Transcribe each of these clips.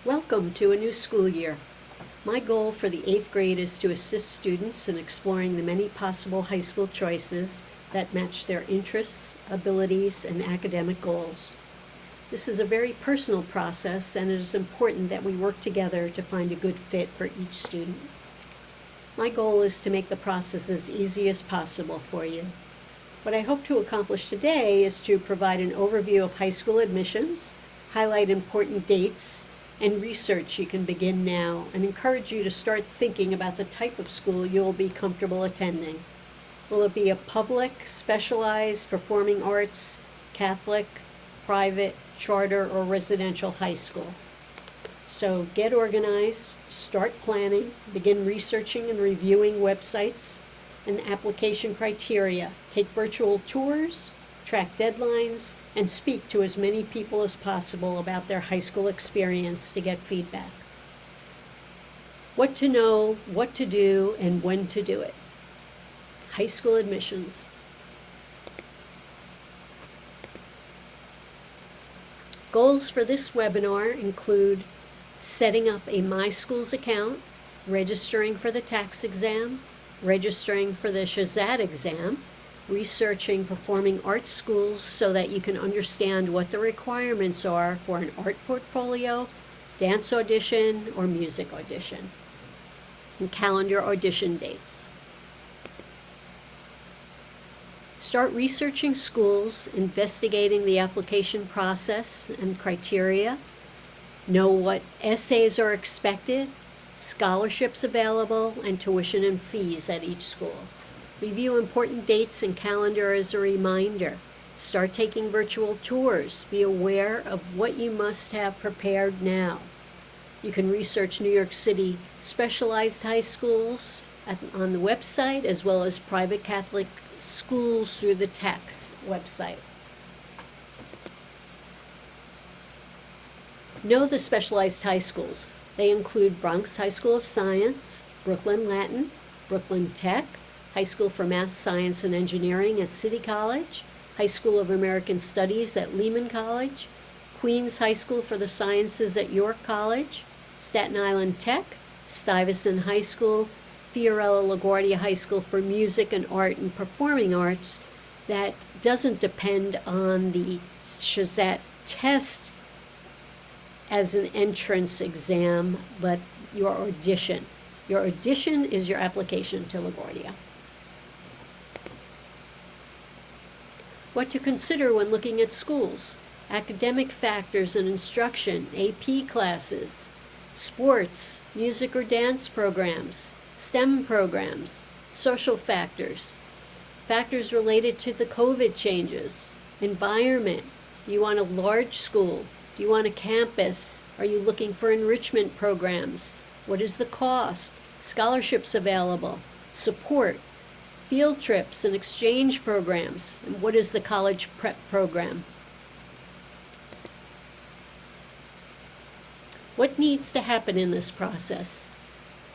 Welcome to a new school year. My goal for the 8th grade is to assist students in exploring the many possible high school choices that match their interests, abilities, and academic goals. This is a very personal process, and it is important that we work together to find a good fit for each student. My goal is to make the process as easy as possible for you. What I hope to accomplish today is to provide an overview of high school admissions, highlight important dates, and research you can begin now, and encourage you to start thinking about the type of school you'll be comfortable attending. Will it be a public, specialized, performing arts, Catholic, private, charter, or residential high school? So get organized, start planning, begin researching and reviewing websites and application criteria, take virtual tours, track deadlines, and speak to as many people as possible about their high school experience to get feedback. What to know, what to do, and when to do it. High school admissions. Goals for this webinar include setting up a My Schools account, registering for the tax exam, registering for the Shahzad exam, researching performing arts schools so that you can understand what the requirements are for an art portfolio, dance audition, or music audition, and calendar audition dates. Start researching schools, investigating the application process and criteria, know what essays are expected, scholarships available, and tuition and fees at each school. Review important dates and calendar as a reminder. Start taking virtual tours. Be aware of what you must have prepared now. You can research New York City specialized high schools on the website, as well as private Catholic schools through the tax website. Know the specialized high schools. They include Bronx High School of Science, Brooklyn Latin, Brooklyn Tech, High School for Math, Science, and Engineering at City College, High School of American Studies at Lehman College, Queens High School for the Sciences at York College, Staten Island Tech, Stuyvesant High School, Fiorello LaGuardia High School for Music and Art and Performing Arts. That doesn't depend on the Shahzad test as an entrance exam, but your audition. Your audition is your application to LaGuardia. What to consider when looking at schools: academic factors and instruction, AP classes, sports, music or dance programs, STEM programs, social factors, factors related to the COVID changes, environment. Do you want a large school? Do you want a campus? Are you looking for enrichment programs? What is the cost? Scholarships available, support, field trips and exchange programs, and what is the college prep program? What needs to happen in this process?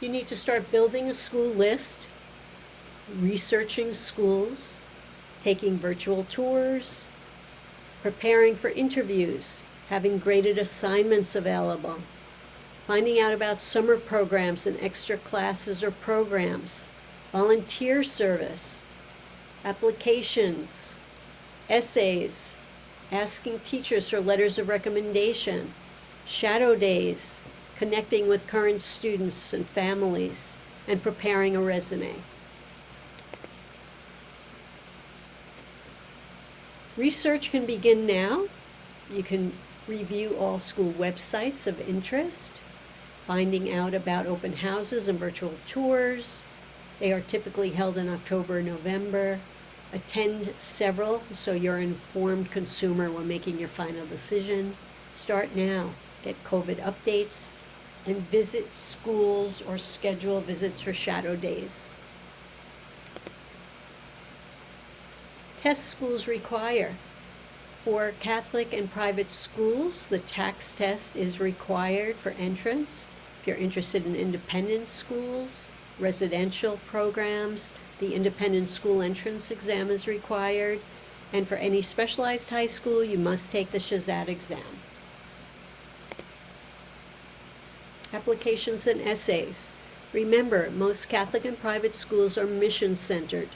You need to start building a school list, researching schools, taking virtual tours, preparing for interviews, having graded assignments available, finding out about summer programs and extra classes or programs, volunteer service, applications, essays, asking teachers for letters of recommendation, shadow days, connecting with current students and families, and preparing a resume. Research can begin now. You can review all school websites of interest, finding out about open houses and virtual tours. They are typically held in October and November. Attend several so you're an informed consumer when making your final decision. Start now. Get COVID updates and visit schools or schedule visits for shadow days. Tests schools require. For Catholic and private schools, the tax test is required for entrance. If you're interested in independent schools, residential programs, the independent school entrance exam is required. And for any specialized high school, you must take the Shahzad exam. Applications and essays. Remember, most Catholic and private schools are mission-centered.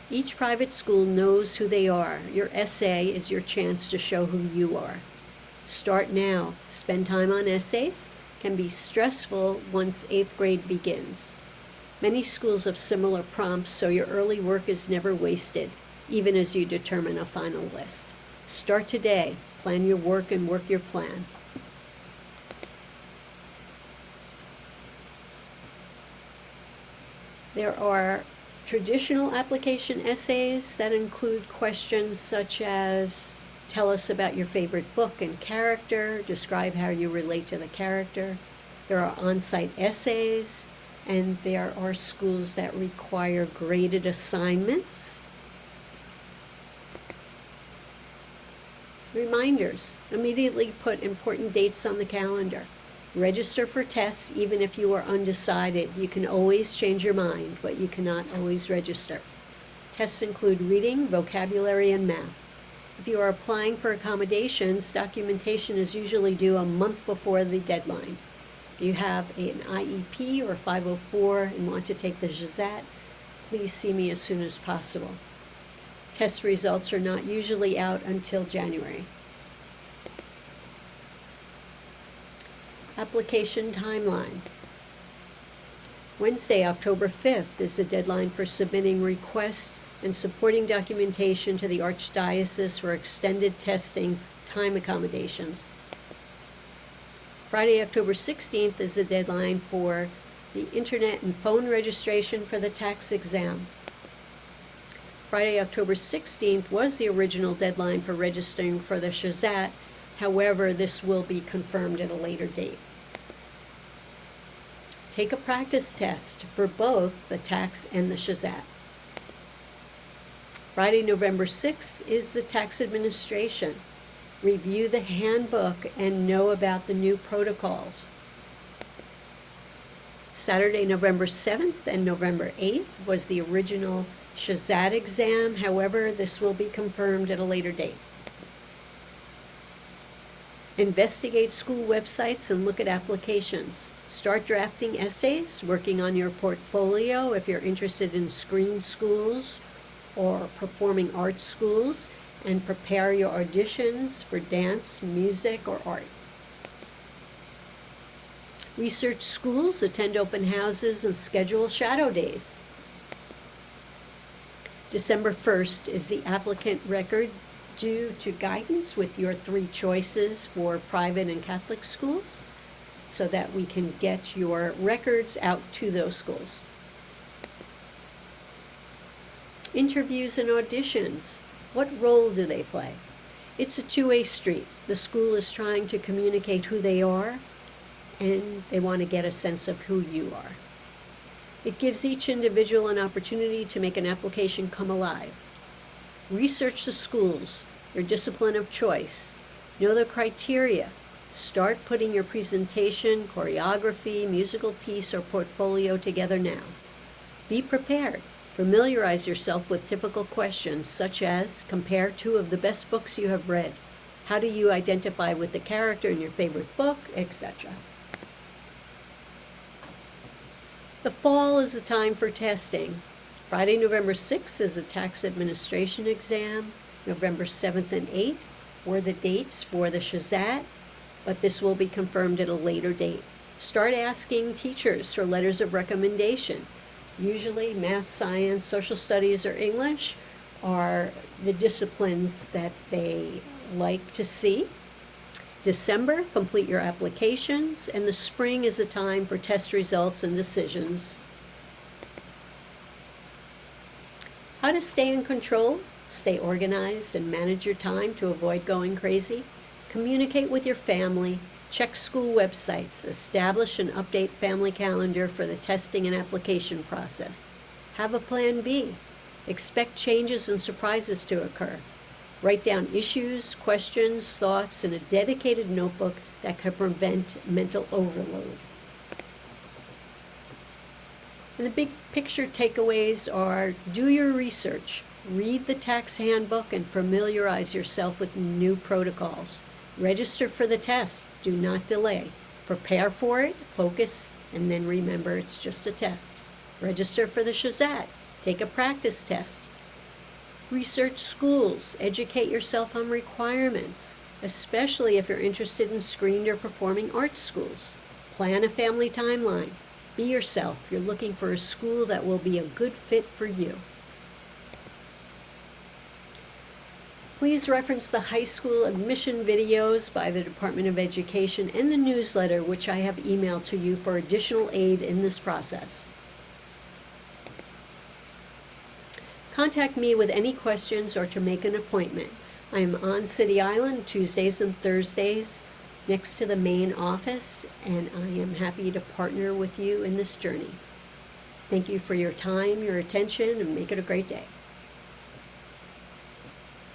Each private school knows who they are. Your essay is your chance to show who you are. Start now. Spend time on essays. Can be stressful once 8th grade begins. Many schools have similar prompts, so your early work is never wasted, even as you determine a final list. Start today. Plan your work and work your plan. There are traditional application essays that include questions such as, tell us about your favorite book and character, describe how you relate to the character. There are on-site essays, and there are schools that require graded assignments. Reminders. Immediately put important dates on the calendar. Register for tests even if you are undecided. You can always change your mind, but you cannot always register. Tests include reading, vocabulary, and math. If you are applying for accommodations, documentation is usually due a month before the deadline. If you have an IEP or 504 and want to take the GSAT, please see me as soon as possible. Test results are not usually out until January. Application timeline. Wednesday, October 5th is the deadline for submitting requests and supporting documentation to the Archdiocese for extended testing time accommodations. Friday, October 16th is the deadline for the internet and phone registration for the tax exam. Friday, October 16th was the original deadline for registering for the GSAT. However, this will be confirmed at a later date. Take a practice test for both the tax and the GSAT. Friday, November 6th is the tax administration. Review the handbook and know about the new protocols. Saturday, November 7th and November 8th was the original GSAT exam. However, this will be confirmed at a later date. Investigate school websites and look at applications. Start drafting essays, working on your portfolio if you're interested in screen schools or performing arts schools, and prepare your auditions for dance, music, or art. Research schools, attend open houses, and schedule shadow days. December 1st is the applicant record due to guidance with your 3 choices for private and Catholic schools so that we can get your records out to those schools. Interviews and auditions. What role do they play? It's a two-way street. The school is trying to communicate who they are, and they want to get a sense of who you are. It gives each individual an opportunity to make an application come alive. Research the schools, your discipline of choice. Know the criteria. Start putting your presentation, choreography, musical piece, or portfolio together now. Be prepared. Familiarize yourself with typical questions such as, compare 2 of the best books you have read. How do you identify with the character in your favorite book, etc. The fall is the time for testing. Friday, November 6th is the tax administration exam. November 7th and 8th were the dates for the GSAT, but this will be confirmed at a later date. Start asking teachers for letters of recommendation. Usually math, science, social studies, or English are the disciplines that they like to see. December, complete your applications, and the spring is a time for test results and decisions. How to stay in control, stay organized, and manage your time to avoid going crazy. Communicate with your family. Check school websites. Establish and update family calendar for the testing and application process. Have a plan B. Expect changes and surprises to occur. Write down issues, questions, thoughts in a dedicated notebook that can prevent mental overload. And the big picture takeaways are: do your research, read the tax handbook, and familiarize yourself with new protocols. Register for the test. Do not delay. Prepare for it, focus, and then remember it's just a test. Register for the Shazat. Take a practice test. Research schools. Educate yourself on requirements, especially if you're interested in screened or performing arts schools. Plan a family timeline. Be yourself. You're looking for a school that will be a good fit for you. Please reference the high school admission videos by the Department of Education and the newsletter, which I have emailed to you for additional aid in this process. Contact me with any questions or to make an appointment. I am on City Island Tuesdays and Thursdays next to the main office, and I am happy to partner with you in this journey. Thank you for your time, your attention, and make it a great day.